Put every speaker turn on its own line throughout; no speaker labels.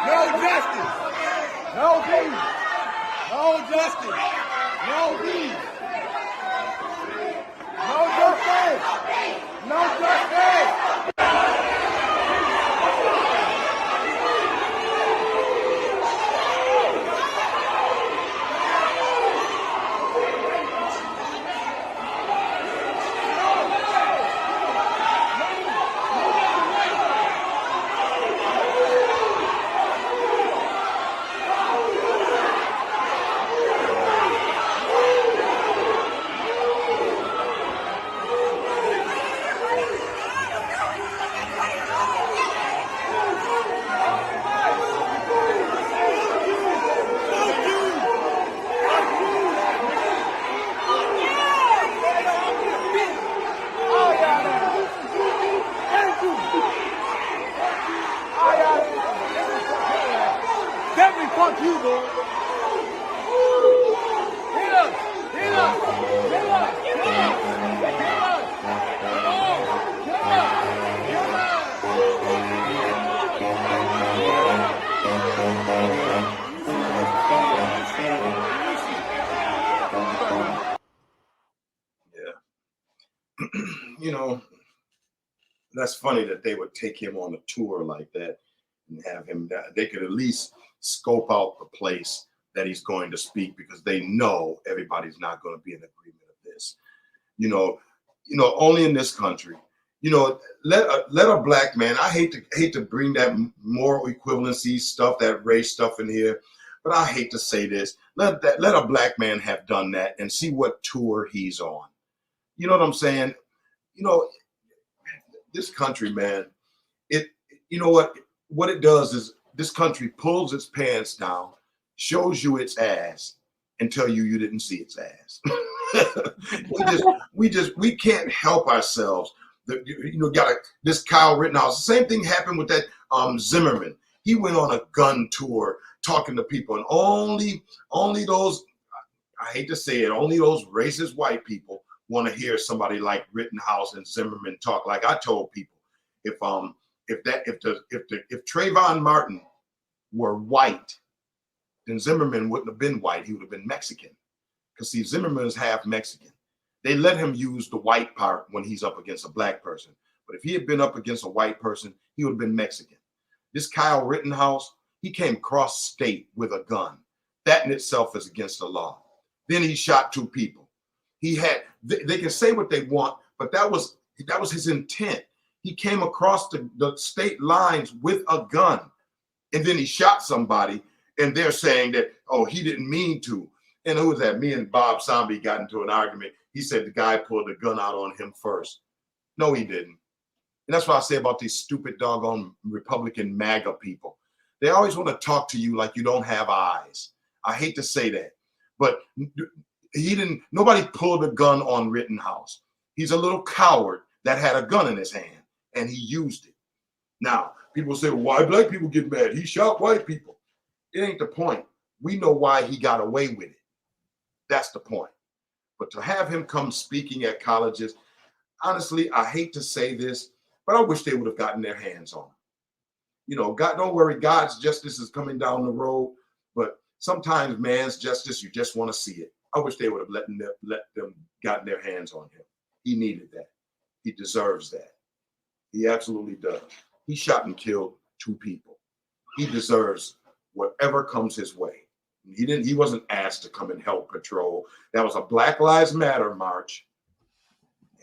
No justice. No peace. No justice. No peace. No justice. No justice. Definitely fuck you, boy. Hit us! Hit us! Hit us! Hit us! Hit us! Come on! Hit us!
Yeah. You know, that's funny that they would take him on a tour like that and have him. They could at least scope out the place that he's going to speak, because they know everybody's not going to be in agreement of this. Only in this country. Let a black man. I hate to bring that moral equivalency stuff, that race stuff in here, but I hate to say this. Let a black man have done that and see what tour he's on. You know what I'm saying? This country, man. What it does is this country pulls its pants down, shows you its ass, and tell you didn't see its ass. we can't help ourselves. This Kyle Rittenhouse. The same thing happened with that Zimmerman. He went on a gun tour talking to people, and only those, I hate to say it, only those racist white people want to hear somebody like Rittenhouse and Zimmerman talk. Like I told people, if Trayvon Martin were white, then Zimmerman wouldn't have been white. He would have been Mexican. Because see, Zimmerman is half Mexican. They let him use the white part when he's up against a black person. But if he had been up against a white person, he would have been Mexican. This Kyle Rittenhouse, he came cross state with a gun. That in itself is against the law. Then he shot 2 people. They can say what they want, but that was his intent. He came across the state lines with a gun, and then he shot somebody, and they're saying that, oh, he didn't mean to. And who was that? Me and Bob Zombie got into an argument. He said the guy pulled the gun out on him first. No, he didn't. And that's what I say about these stupid doggone Republican MAGA people. They always want to talk to you like you don't have eyes. I hate to say that, but nobody pulled a gun on Rittenhouse. He's a little coward that had a gun in his hand, and he used it. Now, people say, well, why black people get mad? He shot white people. It ain't the point. We know why he got away with it. That's the point. But to have him come speaking at colleges, honestly, I hate to say this, but I wish they would have gotten their hands on him. God, don't worry, God's justice is coming down the road, but sometimes man's justice, you just want to see it. I wish they would have let them gotten their hands on him. He needed that. He deserves that. He absolutely does. He shot and killed 2 people. He deserves whatever comes his way. He wasn't asked to come and help patrol. That was a Black Lives Matter march.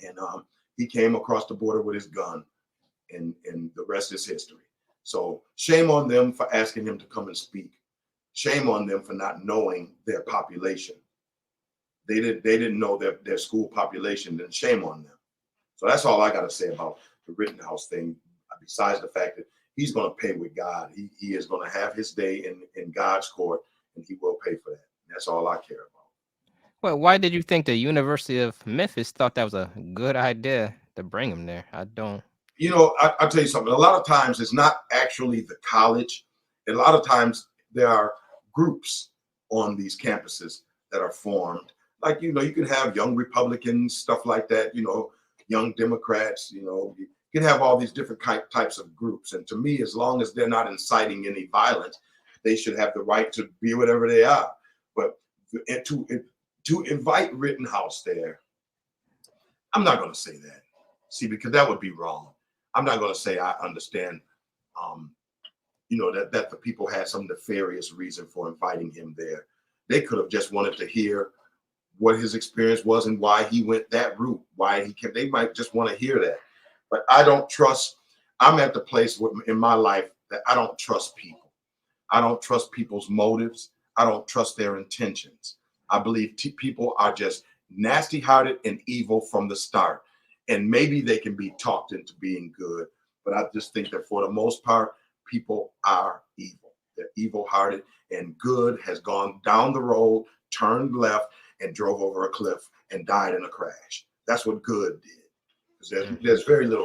And he came across the border with his gun, and the rest is history. So shame on them for asking him to come and speak. Shame on them for not knowing their population. They didn't know their school population, then shame on them. So that's all I got to say about the Rittenhouse thing, besides the fact that he's going to pay with God. He is going to have his day in God's court, and he will pay for that. That's all I care about.
Well, why did you think the University of Memphis thought that was a good idea to bring him there? I don't.
I'll tell you something. A lot of times it's not actually the college. A lot of times there are groups on these campuses that are formed. Like, you can have young Republicans, stuff like that, young Democrats, You can have all these different types of groups. And to me, as long as they're not inciting any violence, they should have the right to be whatever they are. But to invite Rittenhouse there, I'm not going to say that. See, because that would be wrong. I'm not going to say I understand, that the people had some nefarious reason for inviting him there. They could have just wanted to hear what his experience was and why he went that route, why he came. They might just want to hear that. But I don't trust. I'm at the place in my life that I don't trust people. I don't trust people's motives. I don't trust their intentions. I believe people are just nasty-hearted and evil from the start. And maybe they can be talked into being good. But I just think that for the most part, people are evil. They're evil-hearted, and good has gone down the road, turned left, and drove over a cliff and died in a crash. That's what good did. There's very little